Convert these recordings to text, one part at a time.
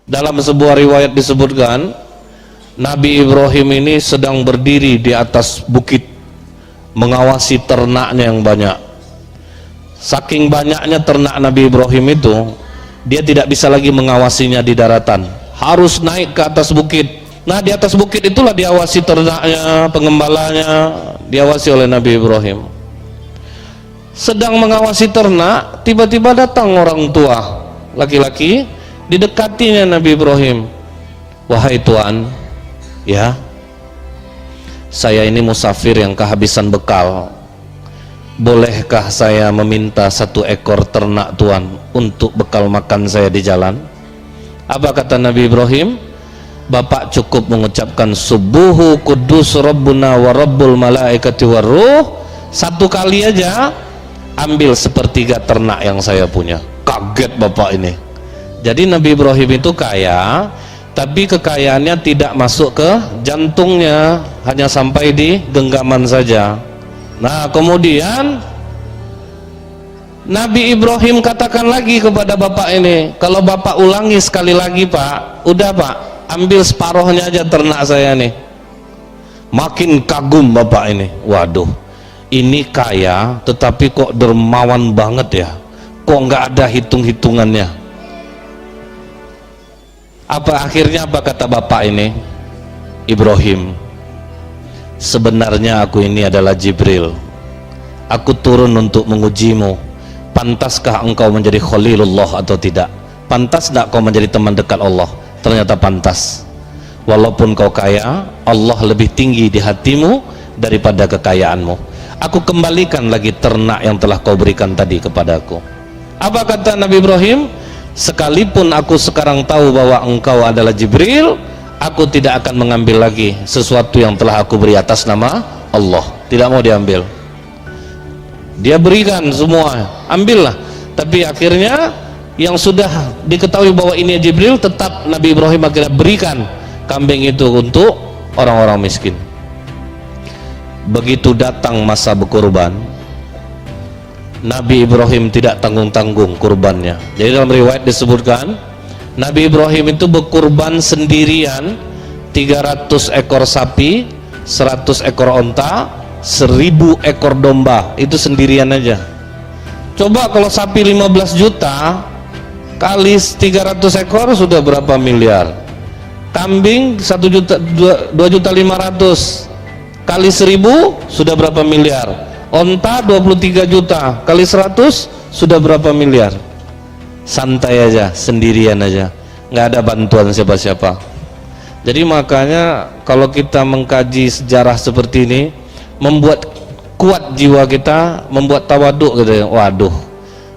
Dalam sebuah riwayat disebutkan Nabi Ibrahim ini sedang berdiri di atas bukit mengawasi ternaknya yang banyak. Saking banyaknya ternak Nabi Ibrahim itu, dia tidak bisa lagi mengawasinya di daratan, harus naik ke atas bukit. Nah, di atas bukit itulah diawasi ternaknya, pengembalanya diawasi oleh Nabi Ibrahim. Sedang mengawasi ternak, tiba-tiba datang orang tua laki-laki, didekatinya Nabi Ibrahim. Wahai Tuan, ya, saya ini musafir yang kehabisan bekal. Bolehkah saya meminta 1 ekor ternak Tuan untuk bekal makan saya di jalan? Apa kata Nabi Ibrahim? Bapak cukup mengucapkan subuhu kudus rabbuna wa rabbul malaikati waruh 1 kali aja, ambil 1/3 ternak yang saya punya. Kaget bapak ini. Jadi Nabi Ibrahim itu kaya, tapi kekayaannya tidak masuk ke jantungnya, hanya sampai di genggaman saja. Nah, kemudian Nabi Ibrahim katakan lagi kepada bapak ini, kalau bapak ulangi sekali lagi Pak, udah Pak, ambil separuhnya aja ternak saya nih. Makin kagum bapak ini. Waduh, ini kaya tetapi kok dermawan banget ya, kok nggak ada hitung-hitungannya. Akhirnya apa kata bapak ini? Ibrahim, sebenarnya aku ini adalah Jibril. Aku turun untuk mengujimu. Pantaskah engkau menjadi Khalilullah atau tidak? Pantas tidak kau menjadi teman dekat Allah? Ternyata pantas. Walaupun kau kaya, Allah lebih tinggi di hatimu daripada kekayaanmu. Aku kembalikan lagi ternak yang telah kau berikan tadi kepadaku. Apa kata Nabi Ibrahim? Sekalipun aku sekarang tahu bahwa engkau adalah Jibril, aku tidak akan mengambil lagi sesuatu yang telah aku beri atas nama Allah. Tidak mau diambil. Dia berikan semua, ambillah. Tapi akhirnya yang sudah diketahui bahwa ini Jibril, tetap Nabi Ibrahim akhirnya berikan kambing itu untuk orang-orang miskin. Begitu datang masa berkurban, Nabi Ibrahim tidak tanggung-tanggung kurbannya. Jadi dalam riwayat disebutkan Nabi Ibrahim itu berkurban sendirian 300 ekor sapi, 100 ekor onta, 1000 ekor domba. Itu sendirian aja. Coba kalau sapi 15 juta kali 300 ekor sudah berapa miliar? Kambing 1 juta, 2.500.000 kali 1000 sudah berapa miliar? Onta 23 juta kali 100 sudah berapa miliar? Santai aja, sendirian aja, nggak ada bantuan siapa-siapa. Jadi makanya kalau kita mengkaji sejarah seperti ini, membuat kuat jiwa kita, membuat tawaduk gitu ya. Waduh,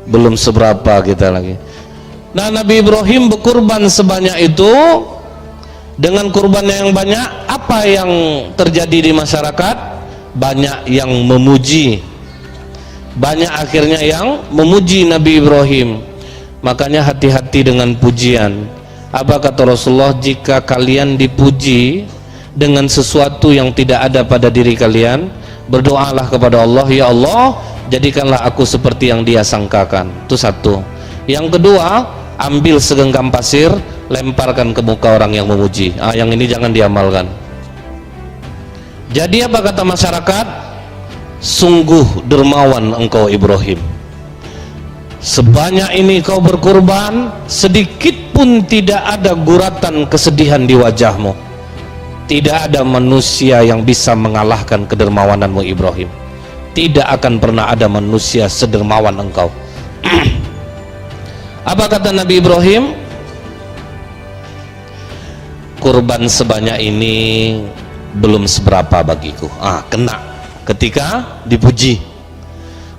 belum seberapa kita lagi. Nah, Nabi Ibrahim berkurban sebanyak itu. Dengan kurbannya yang banyak, apa yang terjadi di masyarakat? Banyak yang memuji, banyak akhirnya yang memuji Nabi Ibrahim. Makanya hati-hati dengan pujian. Apa kata Rasulullah? Jika kalian dipuji dengan sesuatu yang tidak ada pada diri kalian, berdoalah kepada Allah, ya Allah, jadikanlah aku seperti yang dia sangkakan. Itu satu. Yang kedua, ambil segenggam pasir, lemparkan ke muka orang yang memuji. Yang ini jangan diamalkan. Jadi apa kata masyarakat? Sungguh dermawan engkau Ibrahim, sebanyak ini kau berkurban, sedikit pun tidak ada guratan kesedihan di wajahmu. Tidak ada manusia yang bisa mengalahkan kedermawananmu Ibrahim. Tidak akan pernah ada manusia sedermawan engkau. Apa kata Nabi Ibrahim? Kurban sebanyak ini belum seberapa bagiku. Kena ketika dipuji.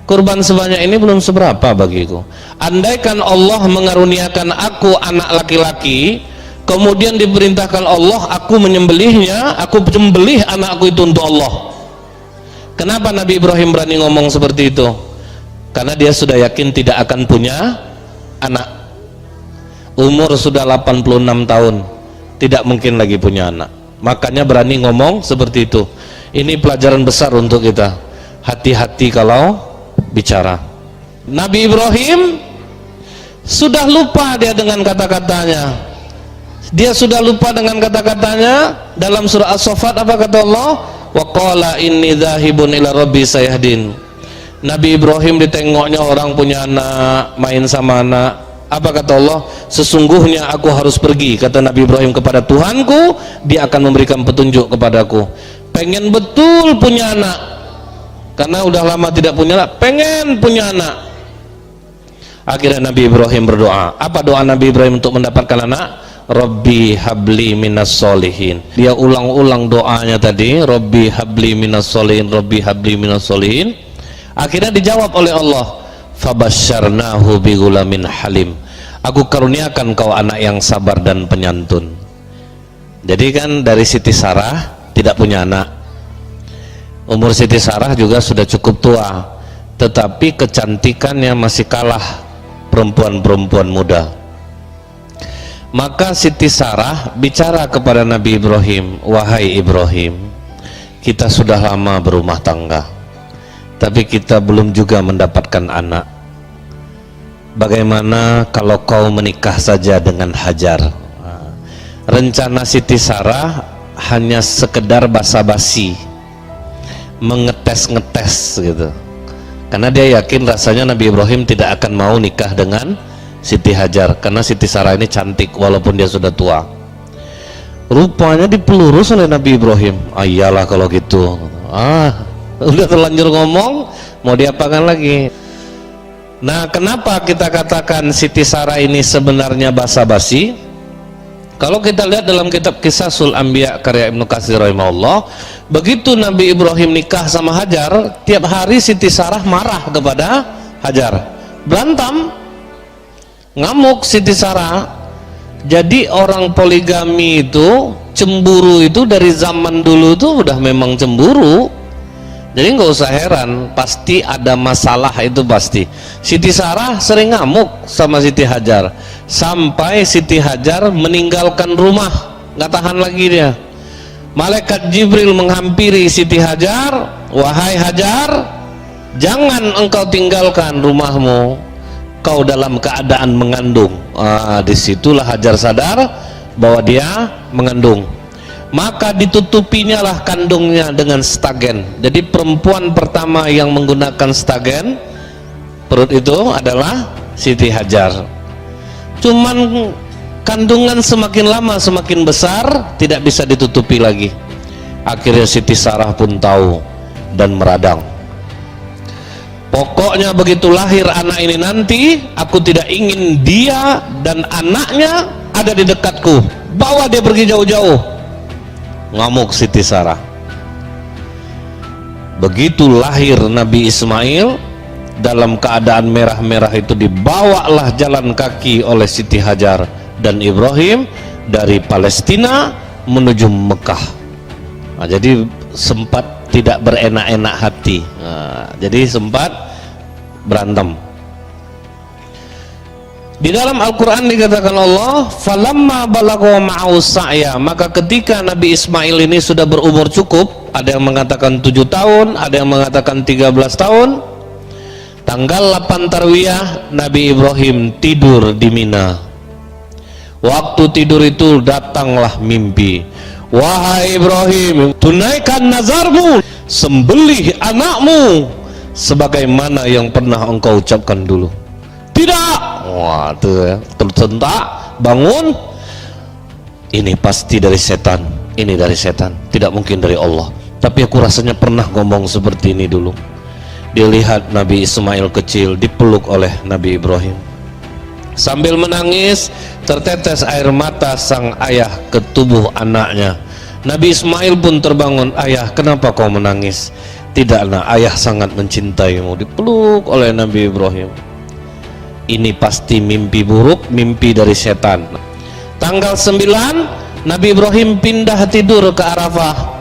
Kurban sebanyak ini belum seberapa bagiku. Andaikan Allah mengaruniakan aku anak laki-laki, kemudian diperintahkan Allah aku menyembelihnya, aku menyembelih anakku itu untuk Allah. Kenapa Nabi Ibrahim berani ngomong seperti itu? Karena dia sudah yakin tidak akan punya anak. Umur sudah 86 tahun, tidak mungkin lagi punya anak. Makanya berani ngomong seperti itu. Ini pelajaran besar untuk kita. Hati-hati kalau bicara. Nabi Ibrahim sudah lupa dia dengan kata-katanya. Dia sudah lupa dengan kata-katanya. Dalam surah As-Saffat apa kata Allah? Wa qala inni dzahibun ila rabbi sayahdin. Nabi Ibrahim ditengoknya orang punya anak, main sama anak. Apa kata Allah? Sesungguhnya aku harus pergi, kata Nabi Ibrahim, kepada Tuhanku, dia akan memberikan petunjuk kepadaku. Pengen betul punya anak, karena udah lama tidak punya anak, pengen punya anak. Akhirnya Nabi Ibrahim berdoa. Apa doa Nabi Ibrahim untuk mendapatkan anak? Rabbi habli minas solihin. Dia ulang-ulang doanya tadi, Rabbi habli minas solihin, Rabbi habli minas solihin. Akhirnya dijawab oleh Allah, fabasyarnahu bigulamin halim. Aku karuniakan kau anak yang sabar dan penyantun. Jadi kan dari Siti Sarah tidak punya anak. Umur Siti Sarah juga sudah cukup tua, tetapi kecantikannya masih kalah perempuan-perempuan muda. Maka Siti Sarah bicara kepada Nabi Ibrahim, wahai Ibrahim, kita sudah lama berumah tangga, tapi kita belum juga mendapatkan anak. Bagaimana kalau kau menikah saja dengan Hajar? Rencana Siti Sarah hanya sekedar basa-basi, mengetes-ngetes gitu, karena dia yakin rasanya Nabi Ibrahim tidak akan mau nikah dengan Siti Hajar, karena Siti Sarah ini cantik walaupun dia sudah tua. Rupanya dipelurus oleh Nabi Ibrahim. Iyalah kalau gitu, udah terlanjur ngomong, mau diapakan lagi. Nah, kenapa kita katakan Siti Sarah ini sebenarnya basa-basi? Kalau kita lihat dalam kitab Qisasul Anbiya karya Ibnu Katsir rahimahullah, begitu Nabi Ibrahim nikah sama Hajar, tiap hari Siti Sarah marah kepada Hajar, berantem, ngamuk Siti Sarah. Jadi orang poligami itu, cemburu itu dari zaman dulu tuh udah memang cemburu. Jadi nggak usah heran, pasti ada masalah, itu pasti. Siti Sarah sering ngamuk sama Siti Hajar, sampai Siti Hajar meninggalkan rumah, nggak tahan lagi dia. Malaikat Jibril menghampiri Siti Hajar, wahai Hajar, jangan engkau tinggalkan rumahmu, kau dalam keadaan mengandung. Disitulah Hajar sadar bahwa dia mengandung. Maka ditutupinya lah kandungnya dengan stagen. Jadi perempuan pertama yang menggunakan stagen perut itu adalah Siti Hajar. Cuman kandungan semakin lama semakin besar, tidak bisa ditutupi lagi. Akhirnya Siti Sarah pun tahu dan meradang. Pokoknya begitu lahir anak ini nanti, aku tidak ingin dia dan anaknya ada di dekatku, bawa dia pergi jauh-jauh. Ngamuk Siti Sarah. Begitu lahir Nabi Ismail, dalam keadaan merah-merah itu dibawalah jalan kaki oleh Siti Hajar dan Ibrahim dari Palestina menuju Mekah. Jadi sempat tidak berenak-enak hati. Jadi sempat berantem. Di dalam Al-Quran dikatakan Allah, falamma balagha ma'u sa'ya, maka ketika Nabi Ismail ini sudah berumur cukup, ada yang mengatakan 7 tahun, ada yang mengatakan 13 tahun, tanggal 8 Tarwiyah Nabi Ibrahim tidur di Mina. Waktu tidur itu datanglah mimpi, wahai Ibrahim, tunaikan nazarmu, sembelih anakmu sebagaimana yang pernah engkau ucapkan dulu. Tidak. Wah, tuh ya, tersentak, bangun. Ini pasti dari setan. Ini dari setan, tidak mungkin dari Allah. Tapi aku rasanya pernah ngomong seperti ini dulu. Dilihat Nabi Ismail kecil dipeluk oleh Nabi Ibrahim. Sambil menangis, tertetes air mata sang ayah ke tubuh anaknya. Nabi Ismail pun terbangun. Ayah, kenapa kau menangis? Tidak, nak, ayah sangat mencintaimu. Dipeluk oleh Nabi Ibrahim. Ini pasti mimpi buruk, mimpi dari setan. Tanggal 9 Nabi Ibrahim pindah tidur ke Arafah.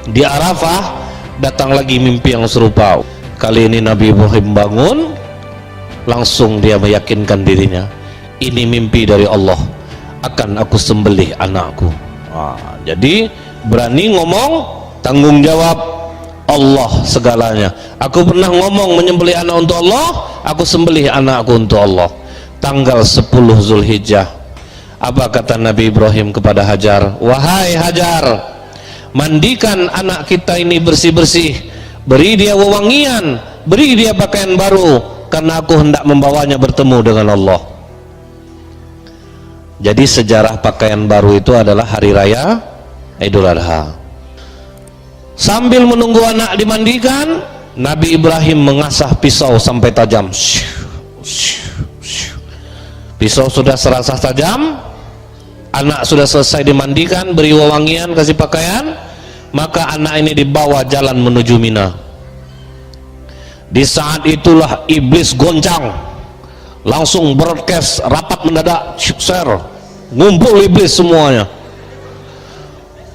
Di Arafah datang lagi mimpi yang serupa. Kali ini Nabi Ibrahim bangun, langsung dia meyakinkan dirinya, ini mimpi dari Allah, akan aku sembelih anakku. Jadi berani ngomong, tanggung jawab Allah segalanya. Aku pernah ngomong menyembelih anak untuk Allah, aku sembelih anakku untuk Allah. Tanggal 10 Zulhijjah Apa kata Nabi Ibrahim kepada Hajar? Wahai Hajar, mandikan anak kita ini bersih-bersih, beri dia wewangian, beri dia pakaian baru, karena aku hendak membawanya bertemu dengan Allah. Jadi sejarah pakaian baru itu adalah hari raya Idul Adha. Sambil menunggu anak dimandikan, Nabi Ibrahim mengasah pisau sampai tajam. Pisau sudah serasa tajam, anak sudah selesai dimandikan, beri wewangian, kasih pakaian, maka anak ini dibawa jalan menuju Mina. Di saat itulah iblis goncang, langsung broadcast rapat mendadak, share, ngumpul iblis semuanya.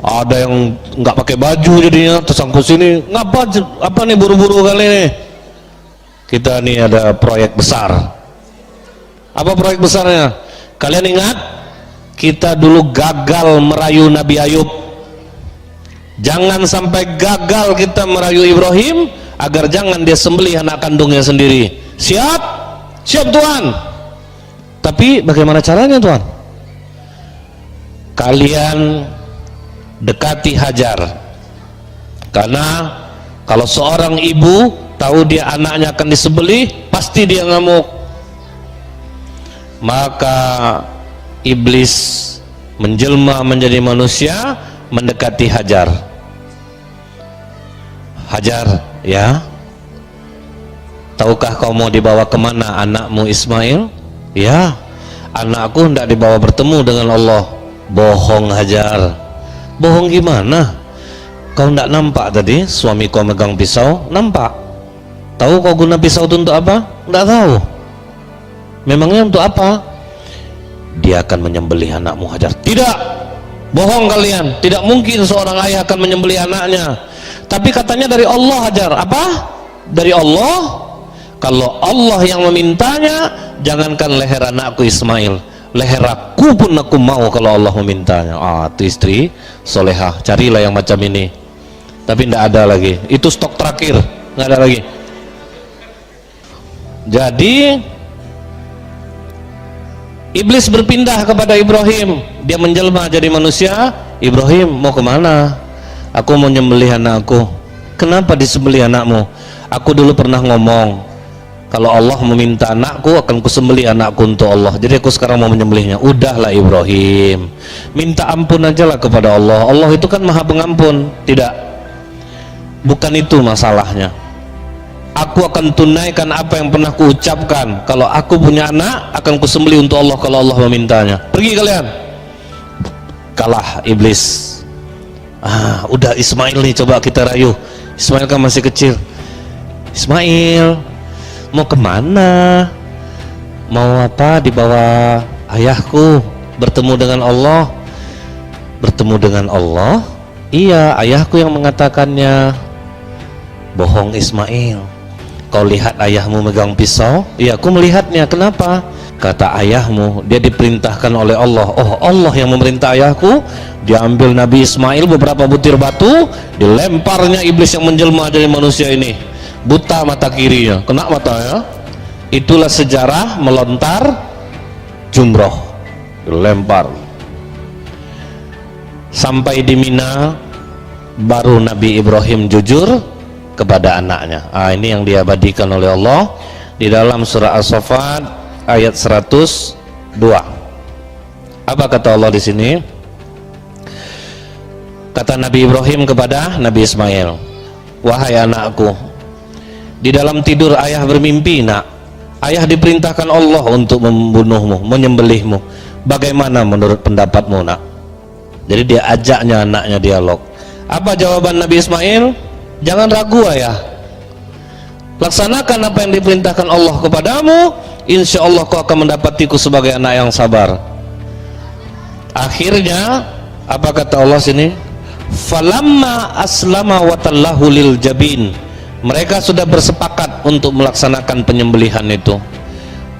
Ada yang nggak pakai baju jadinya tersangkut sini, ngapa apa nih buru-buru kali ini? Kita nih ada proyek besar. Apa proyek besarnya? Kalian ingat kita dulu gagal merayu Nabi Ayub. Jangan sampai gagal kita merayu Ibrahim, agar jangan dia sembelih anak kandungnya sendiri. Siap? Siap Tuhan. Tapi bagaimana caranya Tuhan? Kalian dekati Hajar, karena kalau seorang ibu tahu dia anaknya akan disembelih, pasti dia ngamuk. Maka iblis menjelma menjadi manusia, mendekati Hajar. Hajar, ya, tahukah kau mau dibawa kemana anakmu Ismail? Ya, anakku hendak dibawa bertemu dengan Allah. Bohong Hajar. Bohong gimana? Kau hendak nampak tadi suami kau megang pisau? Nampak. Tahu kau guna pisau itu untuk apa? Tidak tahu. Memangnya untuk apa? Dia akan menyembelih anakmu Hajar. Tidak, bohong kalian. Tidak mungkin seorang ayah akan menyembelih anaknya. Tapi katanya dari Allah Hajar. Apa? Dari Allah. Kalau Allah yang memintanya, jangankan leher anakku Ismail, leher aku pun aku mau kalau Allah memintanya. Itu istri solehah. Carilah yang macam ini. Tapi tidak ada lagi. Itu stok terakhir, nggak ada lagi. Jadi iblis berpindah kepada Ibrahim. Dia menjelma jadi manusia. Ibrahim, mau kemana? Aku mau nyembelih anakku. Kenapa disembelih anakmu? Aku dulu pernah ngomong, kalau Allah meminta anakku, akan kusembelih anakku untuk Allah. Jadi aku sekarang mau menyembelihnya. Udahlah Ibrahim, minta ampun aja lah kepada Allah. Allah itu kan maha pengampun. Tidak, bukan itu masalahnya. Aku akan tunaikan apa yang pernah kuucapkan. Kalau aku punya anak, akan kusembelih untuk Allah kalau Allah memintanya. Pergi kalian. Kalah iblis. Udah Ismail nih, coba kita rayu. Ismail kan masih kecil. Ismail, mau kemana? Mau apa? Dibawa ayahku bertemu dengan Allah. Bertemu dengan Allah? Iya, ayahku yang mengatakannya. Bohong Ismail. Kau lihat ayahmu megang pisau? Iya, aku melihatnya. Kenapa? Kata ayahmu, dia diperintahkan oleh Allah. Oh, Allah yang memerintah ayahku. Dia ambil Nabi Ismail beberapa butir batu, dilemparnya iblis yang menjelma dari manusia ini. Buta mata kirinya, kena matanya. Itulah sejarah melontar jumroh, dilempar. Sampai di Mina, baru Nabi Ibrahim jujur kepada anaknya. Ini yang diabadikan oleh Allah di dalam surah As-Saffat ayat 102. Apa kata Allah di sini? Kata Nabi Ibrahim kepada Nabi Ismail, wahai anakku, di dalam tidur ayah bermimpi, nak. Ayah diperintahkan Allah untuk membunuhmu, menyembelihmu. Bagaimana menurut pendapatmu, nak? Jadi dia ajaknya anaknya dialog. Apa jawaban Nabi Ismail? Jangan ragu ayah. Laksanakan apa yang diperintahkan Allah kepadamu. Insya Allah kau akan mendapatiku sebagai anak yang sabar. Akhirnya apa kata Allah sini? Falamma aslama wa tallahu lil jabin. Mereka sudah bersepakat untuk melaksanakan penyembelihan itu.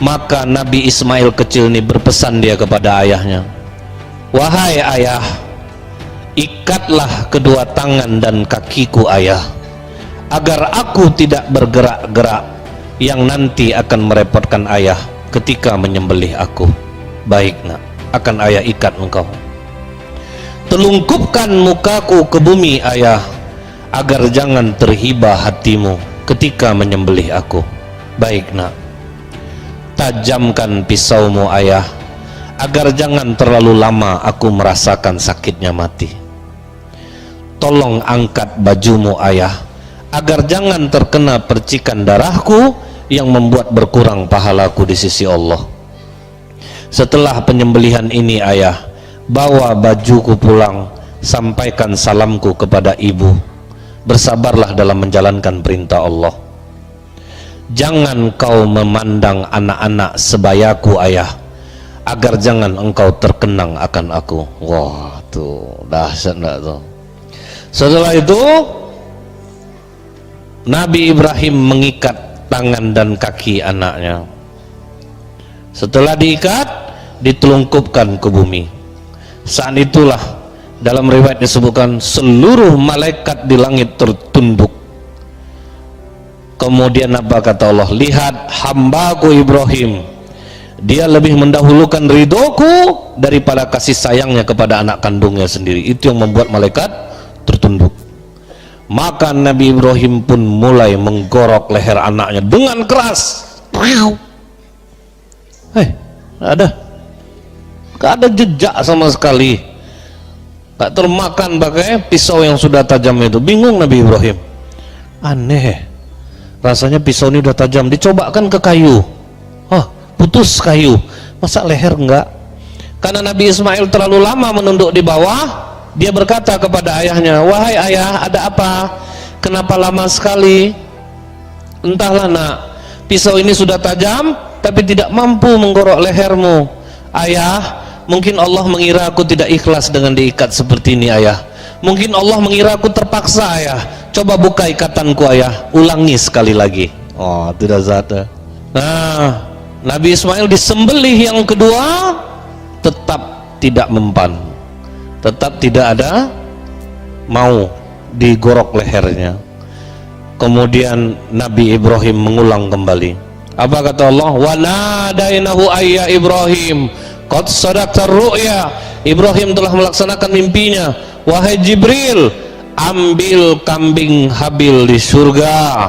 Maka Nabi Ismail kecil ini berpesan dia kepada ayahnya, wahai ayah, ikatlah kedua tangan dan kakiku ayah, agar aku tidak bergerak-gerak yang nanti akan merepotkan ayah ketika menyembelih aku. Baik nak, akan ayah ikat engkau. Telungkupkan mukaku ke bumi ayah, agar jangan terhibah hatimu ketika menyembelih aku. Baik nak, tajamkan pisaumu ayah, agar jangan terlalu lama aku merasakan sakitnya mati. Tolong angkat bajumu ayah, agar jangan terkena percikan darahku yang membuat berkurang pahalaku di sisi Allah. Setelah penyembelihan ini ayah, bawa bajuku pulang, sampaikan salamku kepada ibu. Bersabarlah dalam menjalankan perintah Allah. Jangan kau memandang anak-anak sebayaku ayah, agar jangan engkau terkenang akan aku. Wah, tuh dahsyat enggak tuh. Setelah itu Nabi Ibrahim mengikat tangan dan kaki anaknya. Setelah diikat, ditelungkupkan ke bumi. Saat itulah dalam riwayat disebutkan seluruh malaikat di langit tertunduk. Kemudian apa kata Allah? Lihat hambaku Ibrahim, dia lebih mendahulukan ridhoku daripada kasih sayangnya kepada anak kandungnya sendiri. Itu yang membuat malaikat tertunduk. Maka Nabi Ibrahim pun mulai menggorok leher anaknya dengan keras. Gak ada jejak sama sekali, gak termakan pakai pisau yang sudah tajam itu. Bingung Nabi Ibrahim, aneh, rasanya pisau ini udah tajam, dicobakan ke kayu, putus kayu, masa leher enggak? Karena Nabi Ismail terlalu lama menunduk di bawah, dia berkata kepada ayahnya, wahai ayah, ada apa? Kenapa lama sekali? Entahlah nak, pisau ini sudah tajam tapi tidak mampu menggorok lehermu. Ayah, mungkin Allah mengira aku tidak ikhlas dengan diikat seperti ini ayah. Mungkin Allah mengira aku terpaksa ayah. Coba buka ikatanku ayah, ulangi sekali lagi. Oh, tidak zat. Nah, Nabi Ismail disembelih yang kedua, tetap tidak mempan, tetap tidak ada mau digorok lehernya. Kemudian Nabi Ibrahim mengulang kembali. Apa kata Allah? Wa nadainahu ayya Ibrahim qad sadaqta ru'ya. Ibrahim telah melaksanakan mimpinya. Wahai Jibril, ambil kambing Habil di surga,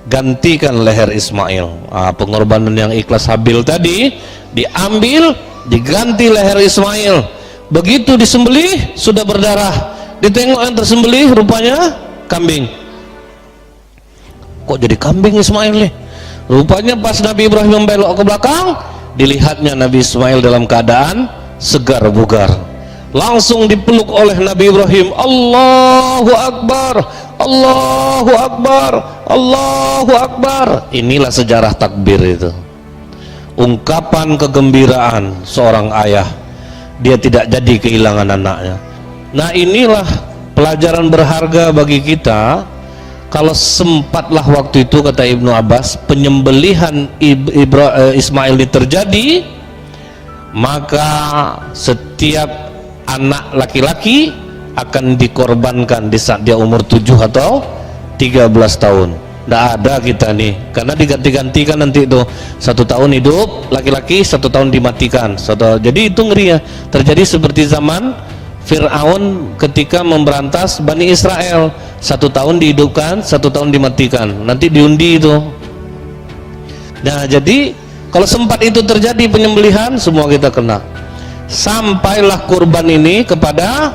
gantikan leher Ismail. Pengorbanan yang ikhlas Habil tadi diambil, diganti leher Ismail. Begitu disembelih sudah berdarah, ditengok yang tersembelih rupanya kambing. Kok jadi kambing Ismail nih? Rupanya pas Nabi Ibrahim membelok ke belakang, dilihatnya Nabi Ismail dalam keadaan segar bugar. Langsung dipeluk oleh Nabi Ibrahim. Allahu Akbar, Allahu Akbar, Allahu Akbar. Inilah sejarah takbir itu, ungkapan kegembiraan seorang ayah, dia tidak jadi kehilangan anaknya. Nah, inilah pelajaran berharga bagi kita. Kalau sempatlah waktu itu, kata Ibnu Abbas, penyembelihan Ismail ini terjadi, maka setiap anak laki-laki akan dikorbankan di saat dia umur 7 atau 13 tahun. Tidak ada kita nih, karena diganti-gantikan nanti itu 1 tahun hidup laki-laki, 1 tahun dimatikan. Jadi itu ngeri ya, terjadi seperti zaman Fir'aun ketika memberantas Bani Israel, 1 tahun dihidupkan, 1 tahun dimatikan, nanti diundi itu. Nah, jadi kalau sempat itu terjadi penyembelihan, semua kita kena. Sampailah kurban ini kepada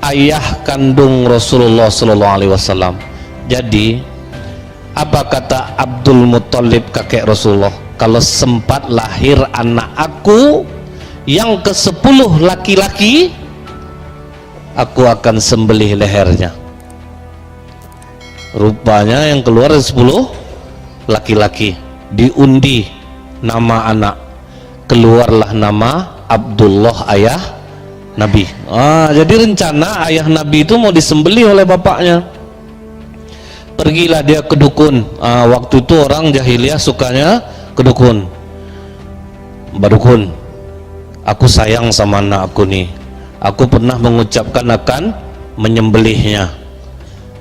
ayah kandung Rasulullah SAW. Jadi apa kata Abdul Muttalib, kakek Rasulullah? Kalau sempat lahir anak aku yang ke-10 laki-laki, aku akan sembelih lehernya. Rupanya yang keluar 10 laki-laki, diundi nama anak, keluarlah nama Abdullah, ayah Nabi. Jadi rencana ayah Nabi itu mau disembelih oleh bapaknya. Pergilah dia ke dukun. Waktu itu orang jahiliyah sukanya ke dukun. Mbak dukun, aku sayang sama anak aku nih, aku pernah mengucapkan akan menyembelihnya.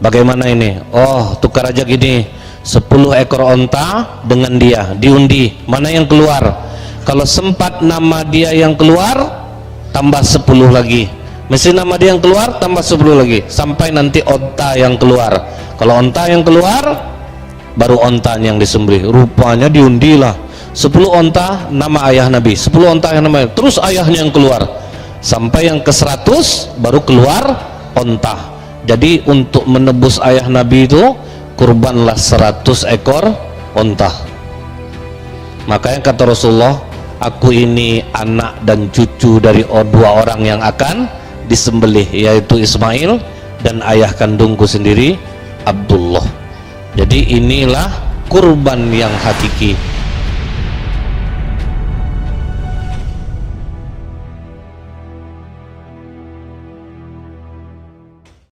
Bagaimana ini? Oh, tukar aja gini, 10 ekor onta dengan dia, diundi, mana yang keluar? Kalau sempat nama dia yang keluar, tambah 10 lagi. Mesti nama dia yang keluar, tambah 10 lagi, sampai nanti onta yang keluar. Kalau onta yang keluar, baru onta yang disembelih. Rupanya diundilah 10 onta nama ayah Nabi, 10 onta yang nama, terus ayahnya yang keluar, sampai yang ke 100 baru keluar onta. Jadi untuk menebus ayah Nabi itu kurbanlah 100 ekor onta. Makanya kata Rasulullah, aku ini anak dan cucu dari dua orang yang akan disembelih, yaitu Ismail dan ayah kandungku sendiri Abdullah. Jadi inilah kurban yang hakiki.